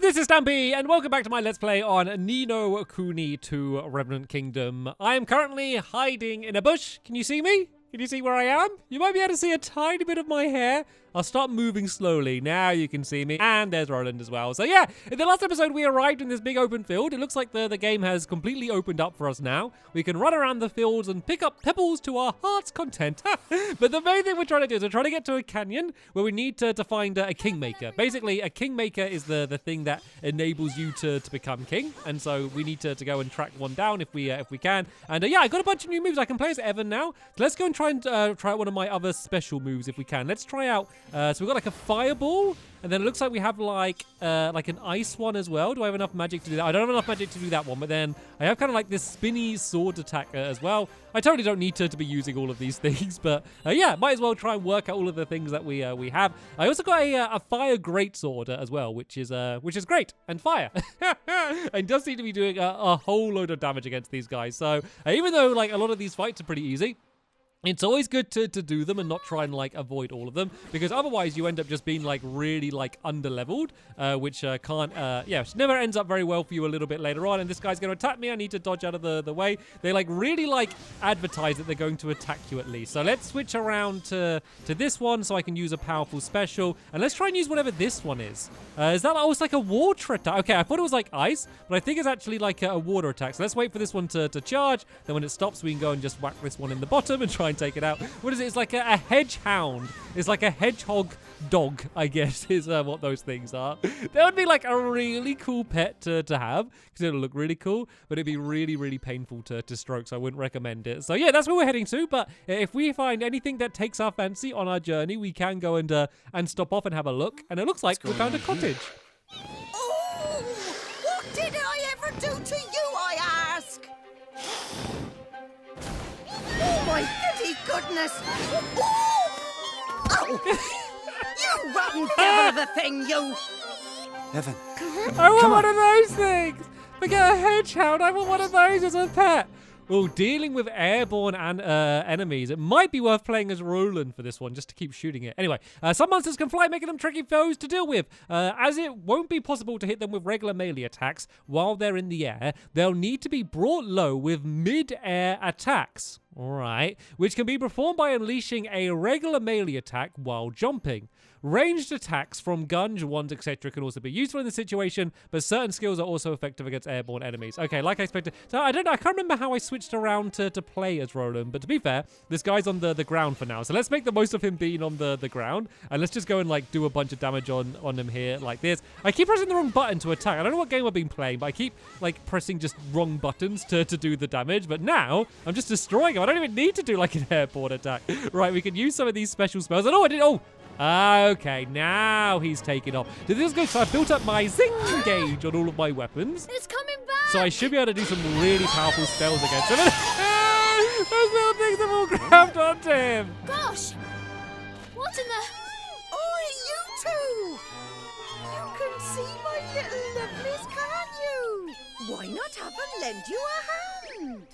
this is Stampy, and welcome back to my Let's Play on Ni No Kuni 2 Revenant Kingdom. I am currently hiding in a bush. Can you see me? Can you see where I am? You might be able to see a tiny bit of my hair. I'll start moving slowly. Now you can see me. And there's Roland as well. So yeah, in the last episode, we arrived in this big open field. It looks like the game has completely opened up for us now. We can run around the fields and pick up pebbles to our heart's content. But the main thing we're trying to do is we're trying to get to a canyon where we need to find a kingmaker. Basically, a kingmaker is the thing that enables you to become king. And so we need to go and track one down if we can. And yeah, I got a bunch of new moves. I can play as Evan now. So let's go and try out one of my other special moves if we can. Let's try out. So we've got like a fireball, and then it looks like we have like an ice one as well. Do I have enough magic to do that? I don't have enough magic to do that one, but then I have kind of like this spinny sword attack as well. I totally don't need to be using all of these things, but yeah, might as well try and work out all of the things that we have. I also got a fire greatsword as well, which is great, and fire. And does seem to be doing a whole load of damage against these guys. So even though like a lot of these fights are pretty easy, it's always good to do them and not try and like avoid all of them, because otherwise you end up just being like really like underleveled, which which never ends up very well for you a little bit later on. And this guy's going to attack me. I need to dodge out of the way. They like really like advertise that they're going to attack you at least. So let's switch around to this one so I can use a powerful special, and let's try and use whatever this one is. Is that almost like a water attack? Okay, I thought it was like ice, but I think it's actually like a water attack. So let's wait for this one to charge. Then when it stops, we can go and just whack this one in the bottom and try and take it out. What is it? It's like a hedgehound. It's like a hedgehog dog, I guess, is what those things are. That would be like a really cool pet to have, because it'll look really cool, but it'd be really, really painful to stroke, so I wouldn't recommend it. So yeah, that's where we're heading to, but if we find anything that takes our fancy on our journey, we can go and stop off and have a look, and it looks like we found a cottage. Oh, what did I ever do to you, I ask? Oh my goodness! Oh! You rotten devil of a thing, you! Evan. I want one of those things! Forget a hedgehog, I want one of those as a pet! Well, dealing with airborne and enemies, it might be worth playing as Roland for this one, just to keep shooting it. Anyway, some monsters can fly, making them tricky foes to deal with. As it won't be possible to hit them with regular melee attacks while they're in the air, they'll need to be brought low with mid-air attacks. Alright, which can be performed by unleashing a regular melee attack while jumping. Ranged attacks from guns, wands, etc. can also be useful in this situation, but certain skills are also effective against airborne enemies. Okay, like I expected. So I can't remember how I switched around to play as Roland, but to be fair, this guy's on the ground for now. So let's make the most of him being on the ground, and let's just go and like do a bunch of damage on him here like this. I keep pressing the wrong button to attack. I don't know what game I've been playing, but I keep like pressing just wrong buttons to do the damage, but now I'm just destroying him. I don't even need to do like an airborne attack. Right, we can use some of these special spells. And okay, now he's taken off. So this is good. So I built up my zing gauge on all of my weapons. It's coming back! So I should be able to do some really powerful spells against him. Those little things have all grabbed onto him. Gosh! What in the... Oh, you two! You can see my little lovelies, can't you? Why not have them lend you a hand?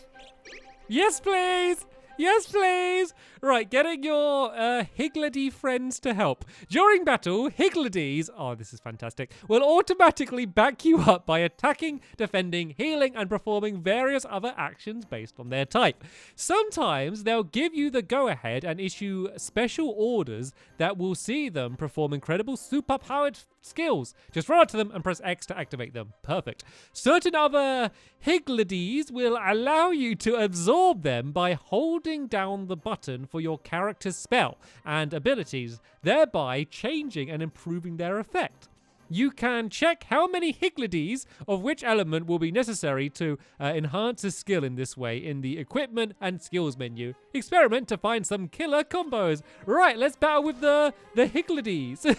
Yes, please. Yes, please! Right, getting your Higgledy friends to help. During battle, Higgledies, oh, this is fantastic, will automatically back you up by attacking, defending, healing, and performing various other actions based on their type. Sometimes they'll give you the go-ahead and issue special orders that will see them perform incredible super-powered skills. Just run out to them and press X to activate them. Perfect. Certain other Higgledies will allow you to absorb them by holding down the button for your character's spell and abilities, thereby changing and improving their effect. You can check how many Higgledies of which element will be necessary to enhance a skill in this way in the equipment and skills menu. Experiment to find some killer combos. Right, let's battle with the Higgledies.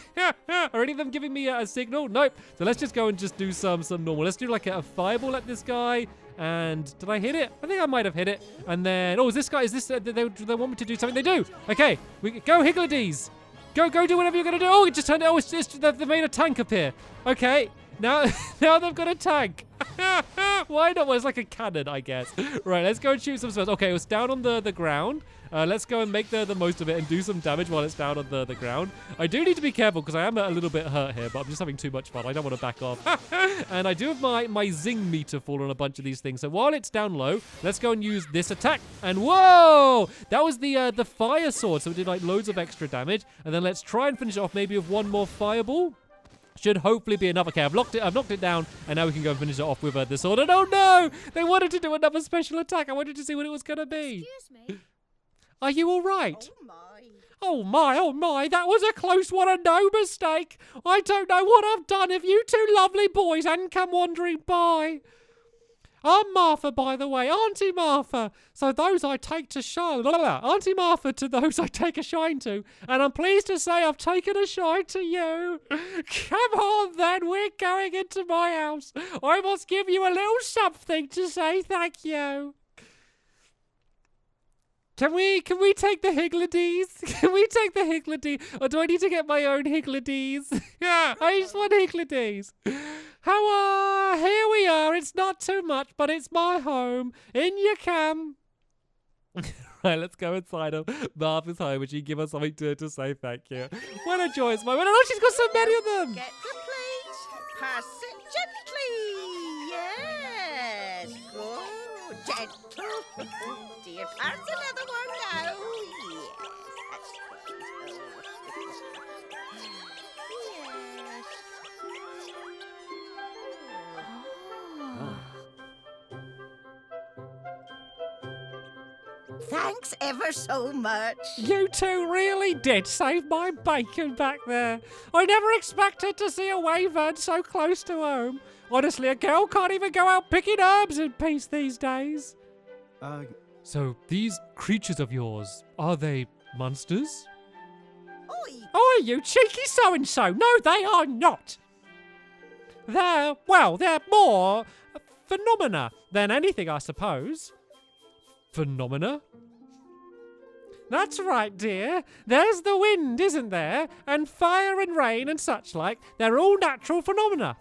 Are any of them giving me a signal? Nope. So let's just go and just do some normal. Let's do like a fireball at this guy. And did I hit it? I think I might have hit it. And then, oh, is this guy, they want me to do something? They do. Okay, go Higgledies. Go do whatever you're going to do. Oh, it just turned out, they've made a tank appear. Okay, now they've got a tank. Why not? Well, it's like a cannon, I guess. Right, let's go and shoot some spells. Okay, it was down on the ground. Let's go and make the most of it and do some damage while it's down on the ground. I do need to be careful because I am a little bit hurt here, but I'm just having too much fun. I don't want to back off. And I do have my zing meter full on a bunch of these things. So while it's down low, let's go and use this attack. And whoa! That was the fire sword, so it did like loads of extra damage. And then let's try and finish it off maybe with one more fireball. Should hopefully be enough. Okay, I've knocked it down, and now we can go and finish it off with the sword. And oh no! They wanted to do another special attack. I wanted to see what it was going to be. Excuse me. Are you all right? Oh my. Oh my, oh my, that was a close one and no mistake. I don't know what I've done if you two lovely boys hadn't come wandering by. I'm Martha, by the way, Auntie Martha. So those I take to shine, Auntie Martha to those I take a shine to. And I'm pleased to say I've taken a shine to you. Come on then, we're going into my house. I must give you a little something to say thank you. Can we take the Higgledies? Can we take the Higgledy? Or do I need to get my own Higgledies? Yeah, I just want Higgledies. Here we are. It's not too much, but it's my home. In you come. Right, let's go inside of Martha's home and she give us something to say thank you. What a joyous moment. Oh, she's got so many of them. Get the plates. Pass it gently. Yes. Good. Gentle. Dear, pass another one now. Thanks ever so much. You two really did save my bacon back there. I never expected to see a wyvern so close to home. Honestly, a girl can't even go out picking herbs in peace these days. So, these creatures of yours, are they monsters? Oi! Oi, you cheeky so-and-so! No, they are not! They're more phenomena than anything, I suppose. Phenomena? That's right, dear. There's the wind, isn't there? And fire and rain and such like. They're all natural phenomena.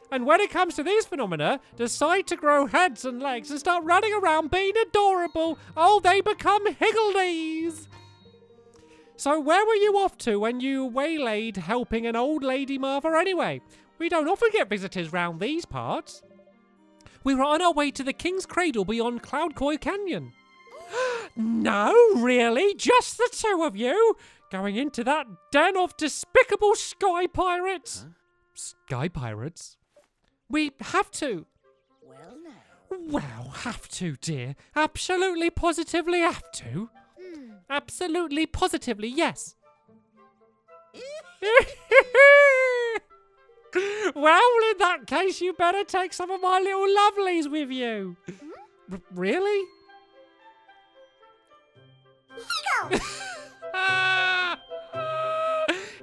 And when it comes to these phenomena, decide to grow heads and legs and start running around being adorable. Oh, they become Higgledies. So where were you off to when you waylaid helping an old lady Martha anyway? We don't often get visitors round these parts. We were on our way to the King's Cradle beyond Cloudcoy Canyon. No, really? Just the two of you? Going into that den of despicable sky pirates? Huh? Sky pirates? We have to. Well, now. Well, have to, dear. Absolutely, positively have to. Absolutely, positively, yes. Well, in that case, you better take some of my little lovelies with you. Really?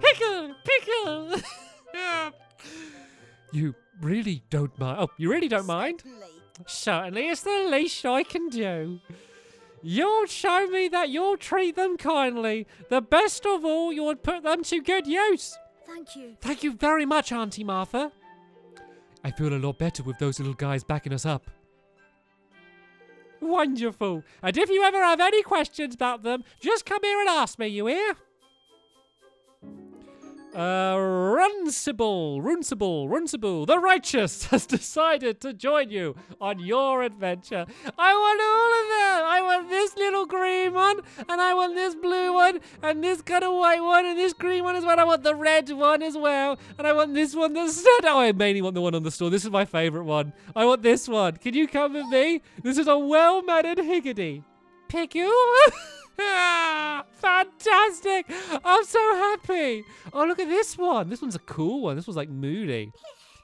Hickle! Pickle! You really don't mind? Oh, you really don't mind? Certainly, it's the least I can do. You'll show me that you'll treat them kindly. The best of all, you'll put them to good use. Thank you. Thank you very much, Auntie Martha. I feel a lot better with those little guys backing us up. Wonderful. And if you ever have any questions about them, just come here and ask me, you hear? Runcible, the righteous has decided to join you on your adventure. I want all of them. I want this little green one, and I want this blue one, and this kind of white one, and this green one as well. I want the red one as well, and I want this one that's set. Oh, I mainly want the one on the store. This is my favorite one. I want this one. Can you come with me? This is a well-mannered Higgledy. Pick you? Fantastic! I'm so happy. Oh, look at this one. This one's a cool one. This one's like moody.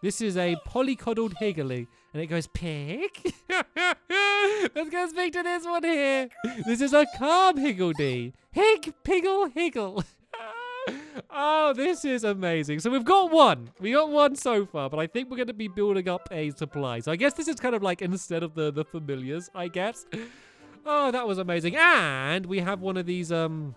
This is a polycoddled Higgledy, and it goes pig. Let's go speak to this one here. This is a calm Higgledy. Higgle. Oh, this is amazing. So we've got one. We got one so far, but I think we're going to be building up a supply. So I guess this is kind of like instead of the familiars, I guess. Oh, that was amazing. And we have one of these, one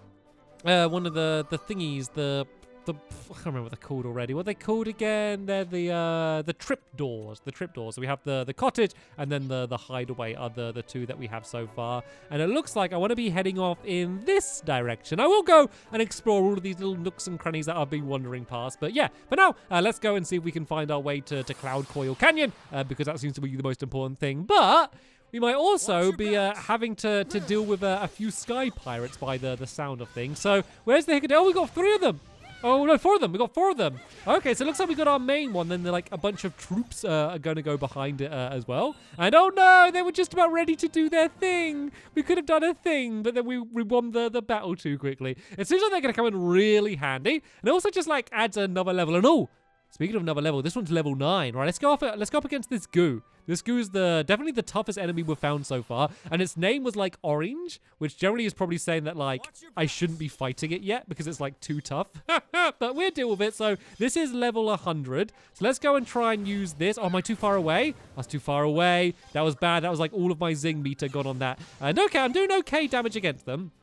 of the thingies, the I can't remember what they're called already. What are they called again? They're the tripdoors. The tripdoors. So we have the cottage and then the hideaway are the two that we have so far. And it looks like I want to be heading off in this direction. I will go and explore all of these little nooks and crannies that I've been wandering past. But yeah, for now, let's go and see if we can find our way to Cloud Coil Canyon because that seems to be the most important thing. But we might also be having to deal with a few sky pirates by the sound of things. So where's the Higgledy? Oh, we got 3 of them. Oh, no, 4 of them. We got 4 of them. Okay, so it looks like we got our main one. Then like a bunch of troops are going to go behind it as well. And oh no, they were just about ready to do their thing. We could have done a thing, but then we won the battle too quickly. It seems like they're going to come in really handy. And it also just like adds another level. And oh, speaking of another level, this one's level 9. Right, let's go up against this goo. This goo is definitely the toughest enemy we've found so far. And its name was like Orange, which generally is probably saying that like I shouldn't be fighting it yet because it's like too tough. But we'll deal with it. So this is level 100. So let's go and try and use this. Oh, am I too far away? I was too far away. That was bad. That was like all of my zing meter gone on that. And okay, I'm doing okay damage against them.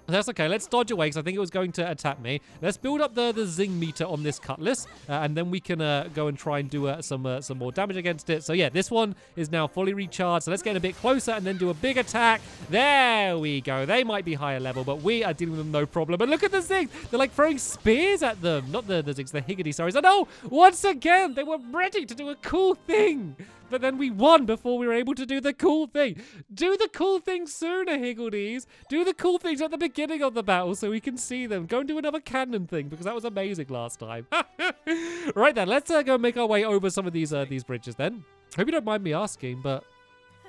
That's okay. Let's dodge away because I think it was going to attack me. Let's build up the zing meter on this cutlass, and then we can go and try and do some more damage against it. So yeah, this one is now fully recharged. So let's get a bit closer and then do a big attack. There we go. They might be higher level, but we are dealing with them no problem. And look at the zings. They're like throwing spears at them. Not the zings, the Higgledy, sorry. So no, once again, they were ready to do a cool thing. But then we won before we were able to do the cool thing. Do the cool things sooner, Higgledies. Do the cool things at the beginning of the battle so we can see them. Go and do another cannon thing because that was amazing last time. Right then, let's go make our way over some of these bridges then. Hope you don't mind me asking, but...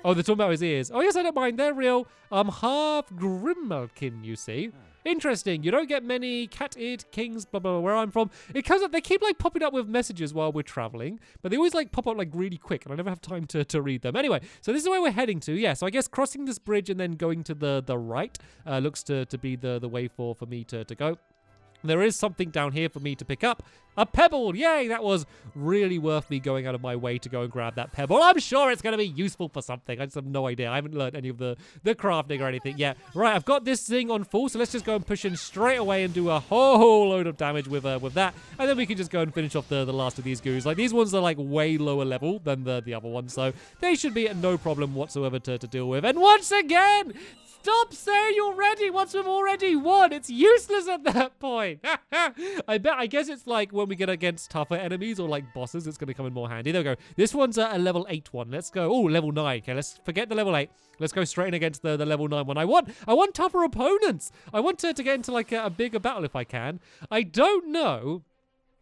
Oh, they're talking about his ears. Oh, yes, I don't mind. They're real. Half Grimalkin, you see. Interesting. You don't get many cat-eared kings, blah, blah, blah, where I'm from. It comes up, they keep like popping up with messages while we're traveling, but they always like pop up like really quick, and I never have time to read them. Anyway, so this is where we're heading to. Yeah, so I guess crossing this bridge and then going to the right looks to be the way for me to go. There is something down here for me to pick up. A pebble! Yay! That was really worth me going out of my way to go and grab that pebble. I'm sure it's going to be useful for something. I just have no idea. I haven't learned any of the crafting or anything yet. Right, I've got this thing on full, so let's just go and push in straight away and do a whole load of damage with that. And then we can just go and finish off the last of these goos. Like, these ones are, like, way lower level than the other ones, so they should be no problem whatsoever to deal with. And once again... Stop saying you're ready once we've already won. It's useless at that point. I guess it's like when we get against tougher enemies or like bosses, it's going to come in more handy. There we go. This one's a level 8 one. Let's go. Oh, level 9. Okay, let's forget the level 8. Let's go straight in against the level 9 one. I want tougher opponents. I want to get into like a bigger battle if I can. I don't know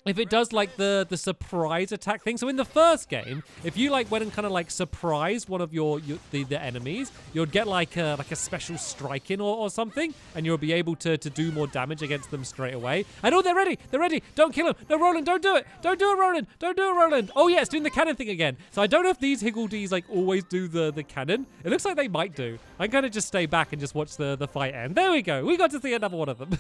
if it does like the surprise attack thing. So in the first game, if you like went and kind of like surprised one of the enemies, you'd get like a special strike in or something, and you'll be able to do more damage against them straight away. And oh, they're ready. They're ready. Don't kill him. No, Roland, don't do it. Don't do it, Roland. Don't do it, Roland. Oh yeah, it's doing the cannon thing again. So I don't know if these Higgledies like always do the cannon. It looks like they might do. I'm gonna just stay back and just watch the fight end. There we go. We got to see another one of them.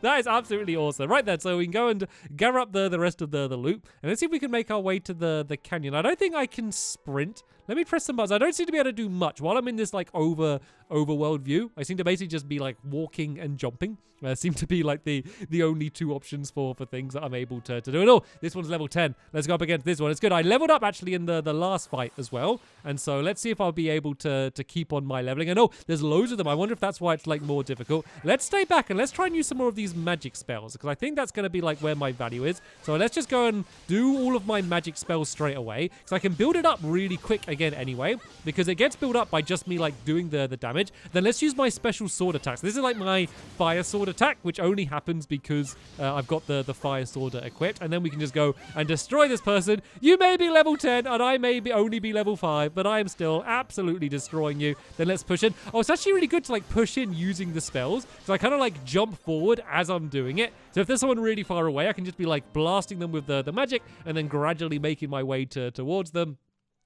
That is absolutely awesome. Right then, so we can go and gather up the rest of the loot, and let's see if we can make our way to the canyon. I don't think I can sprint. Let me press some buttons. I don't seem to be able to do much while I'm in this like overworld view. I seem to basically just be like walking and jumping. Seem to be like the only two options for things that I'm able to do. And oh, this one's level 10. Let's go up against this one. It's good. I leveled up actually in the last fight as well, and so let's see if I'll be able to keep on my leveling. And oh, there's loads of them. I wonder if that's why it's like more difficult. Let's stay back and let's try and use some more of these magic spells, because I think that's going to be like where my value is. So let's just go and do all of my magic spells straight away, because I can build it up really quick again anyway, because it gets built up by just me like doing the damage. Then let's use my special sword attacks. This is like my fire sword attack, which only happens because I've got the fire sword equipped, and then we can just go and destroy this person. You may be level 10 and I may only be level 5, but I am still absolutely destroying you. Then let's push in. Oh, it's actually really good to like push in using the spells, so I kind of like jump forward as I'm doing it. So if there's someone really far away, I can just be like blasting them with the magic and then gradually making my way towards them.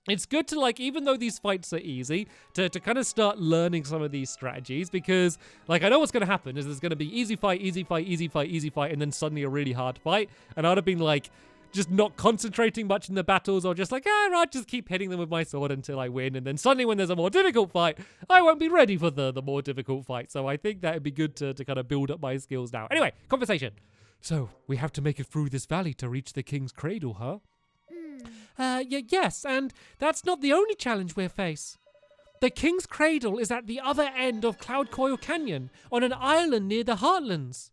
It's good to, like, even though these fights are easy, to kind of start learning some of these strategies, because, like, I know what's going to happen is there's going to be easy fight, easy fight, easy fight, easy fight, and then suddenly a really hard fight, and I'd have been, like, just not concentrating much in the battles, or just like, right, just keep hitting them with my sword until I win, and then suddenly when there's a more difficult fight, I won't be ready for the more difficult fight, so I think that would be good to kind of build up my skills now. Anyway, conversation. So, we have to make it through this valley to reach the king's cradle, huh? Yes, and that's not the only challenge we'll face. The king's cradle is at the other end of Cloud Coil Canyon, on an island near the Heartlands.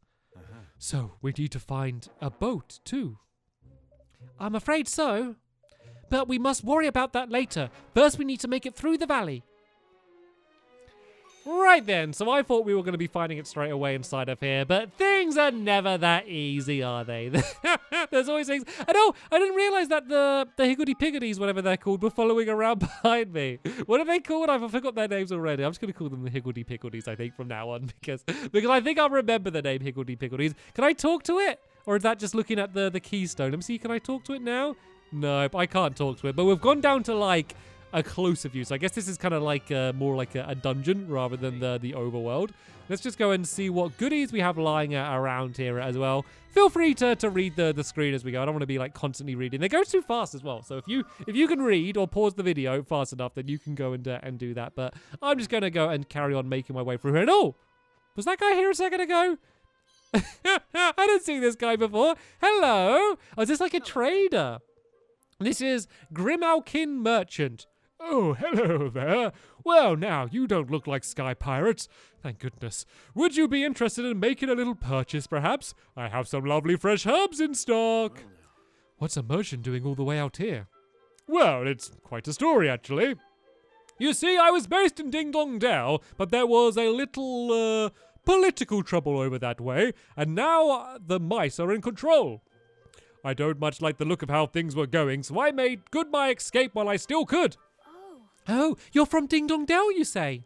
So, we need to find a boat, too. I'm afraid so. But we must worry about that later. First, we need to make it through the valley. Right then, so I thought we were going to be finding it straight away inside of here, but things are never that easy, are they? There's always things. And oh, I didn't realize that the Higgledy Piggledies, whatever they're called, were following around behind me. What are they called? I've forgot their names already. I'm just going to call them the Higgledy Piggledies, I think, from now on, because I think I'll remember the name Higgledy Piggledies. Can I talk to it? Or is that just looking at the keystone? Let me see, can I talk to it now? No, I can't talk to it, but we've gone down to, like, a closer view. So I guess this is kind of like more like a dungeon rather than the overworld. Let's just go and see what goodies we have lying around here as well. Feel free to read the screen as we go. I don't want to be like constantly reading. They go too fast as well. So if you can read or pause the video fast enough, then you can go and do that. But I'm just going to go and carry on making my way through here. And oh, was that guy here a second ago? I didn't see this guy before. Hello. Oh, is this like a trader? This is Grimalkin Merchant. Oh, hello there. Well, now, you don't look like sky pirates. Thank goodness. Would you be interested in making a little purchase, perhaps? I have some lovely fresh herbs in stock. What's a merchant doing all the way out here? Well, it's quite a story, actually. You see, I was based in Ding Dong Dell, but there was a little, political trouble over that way, and now the mice are in control. I don't much like the look of how things were going, so I made good my escape while I still could. Oh, you're from Ding Dong Dell, you say?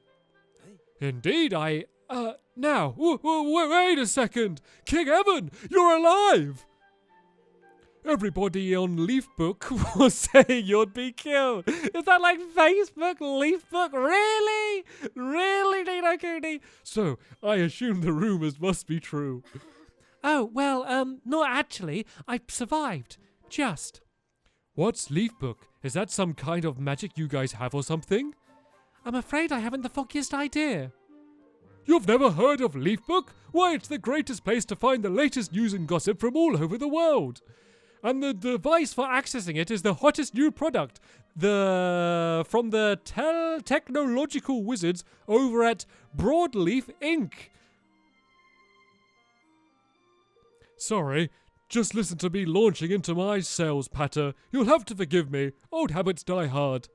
Indeed, now, wait a second. King Evan, you're alive! Everybody on Leafbook was saying you'd be killed. Is that like Facebook, Leafbook? Really? Really, Ni No Kuni? So, I assume the rumors must be true. Oh, well, not actually. I survived. Just. What's Leafbook? Is that some kind of magic you guys have or something? I'm afraid I haven't the foggiest idea. You've never heard of Leafbook? Why, it's the greatest place to find the latest news and gossip from all over the world. And the device for accessing it is the hottest new product. From the technological wizards over at Broadleaf Inc. Sorry, just listen to me launching into my sales patter. You'll have to forgive me. Old habits die hard.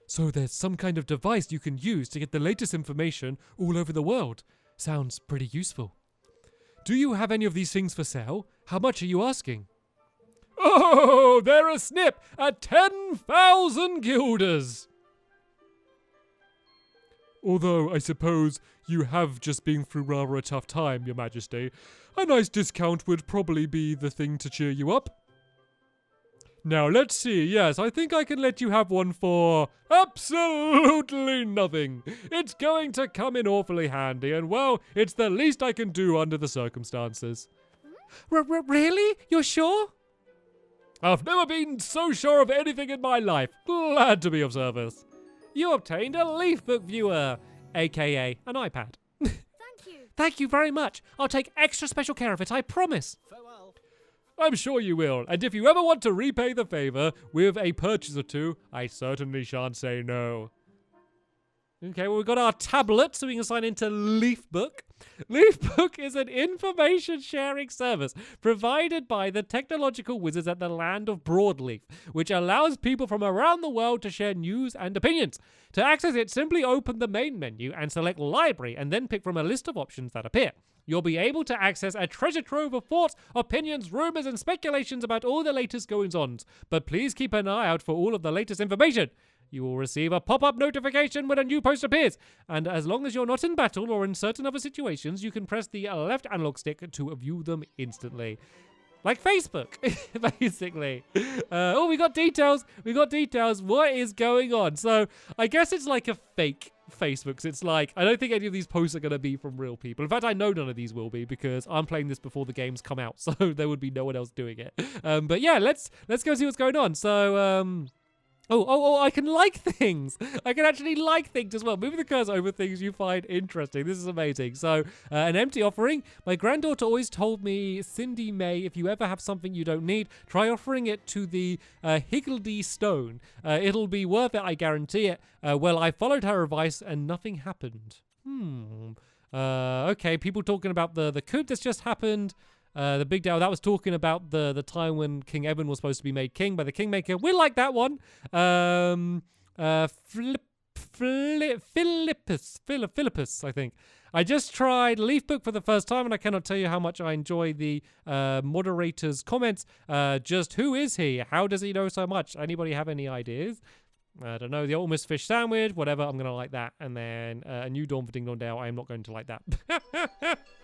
So there's some kind of device you can use to get the latest information all over the world. Sounds pretty useful. Do you have any of these things for sale? How much are you asking? Oh, they're a snip at 10,000 guilders. Although, I suppose you have just been through rather a tough time, Your Majesty. A nice discount would probably be the thing to cheer you up. Now, let's see. Yes, I think I can let you have one for absolutely nothing. It's going to come in awfully handy, and well, it's the least I can do under the circumstances. Really? You're sure? I've never been so sure of anything in my life. Glad to be of service. You obtained a Leafbook viewer, aka an iPad. Thank you. Thank you very much. I'll take extra special care of it, I promise. Farewell. I'm sure you will, and if you ever want to repay the favour with a purchase or two, I certainly shan't say no. Okay, well, we've got our tablet, so we can sign into Leafbook. Leafbook is an information sharing service provided by the technological wizards at the land of Broadleaf, which allows people from around the world to share news and opinions. To access it, simply open the main menu and select Library, and then pick from a list of options that appear. You'll be able to access a treasure trove of thoughts, opinions, rumours, and speculations about all the latest goings-ons. But please keep an eye out for all of the latest information. You will receive a pop-up notification when a new post appears, and as long as you're not in battle or in certain other situations, you can press the left analog stick to view them instantly. Like Facebook, basically. Oh, we got details. We got details. What is going on? So I guess it's like a fake Facebook. 'Cause it's like, I don't think any of these posts are going to be from real people. In fact, I know none of these will be because I'm playing this before the games come out. So there would be no one else doing it. But yeah, let's go see what's going on. So, Oh, I can like things. I can actually like things as well. Moving the cursor over things you find interesting. This is amazing. So, an empty offering. My granddaughter always told me, Cindy May, if you ever have something you don't need, try offering it to the Higgledy stone. It'll be worth it, I guarantee it. Well, I followed her advice and nothing happened. Okay, people talking about the coup that's just happened. The big deal that was talking about the time when King Evan was supposed to be made king by the Kingmaker. We like that one. Philippus, I think. I just tried Leafbook for the first time, and I cannot tell you how much I enjoy the moderator's comments. Just who is he? How does he know so much? Anybody have any ideas? I don't know, the Almost Fish Sandwich, whatever, I'm going to like that. And then a New Dawn for Ding Dong Dale, I am not going to like that. That's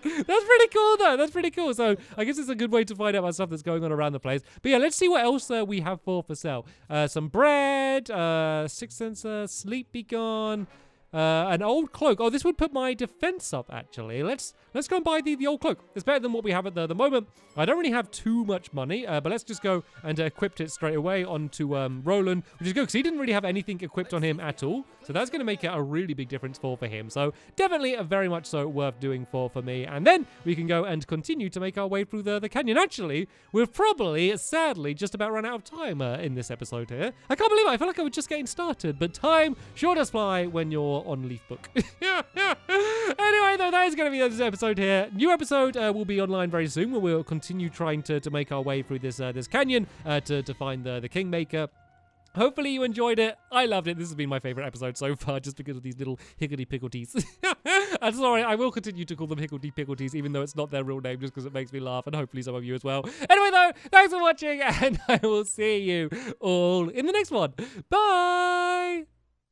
pretty cool, though. That's pretty cool. So I guess it's a good way to find out about stuff that's going on around the place. But yeah, let's see what else we have for sale. Some bread, Sixth Sensor, Sleep Be Gone, an old cloak. Oh, this would put my defense up, actually. Let's go and buy the old cloak. It's better than what we have at the moment. I don't really have too much money, but let's just go and equip it straight away onto Roland, which is good because he didn't really have anything equipped on him at all. So that's going to make it a really big difference for him. So definitely very much so worth doing for me. And then we can go and continue to make our way through the canyon. Actually, we've probably, sadly, just about run out of time in this episode here. I can't believe it. I feel like I was just getting started, but time sure does fly when you're on Leafbook. Anyway, though, that is going to be this episode here. New episode will be online very soon, where we'll continue trying to make our way through this canyon to find the Kingmaker. Hopefully you enjoyed it. I loved it. This has been my favorite episode so far, just because of these little higgledy-pickleties. I'm sorry, I will continue to call them higgledy-pickleties, even though it's not their real name, just because it makes me laugh, and hopefully some of you as well. Anyway, though, thanks for watching, and I will see you all in the next one. Bye!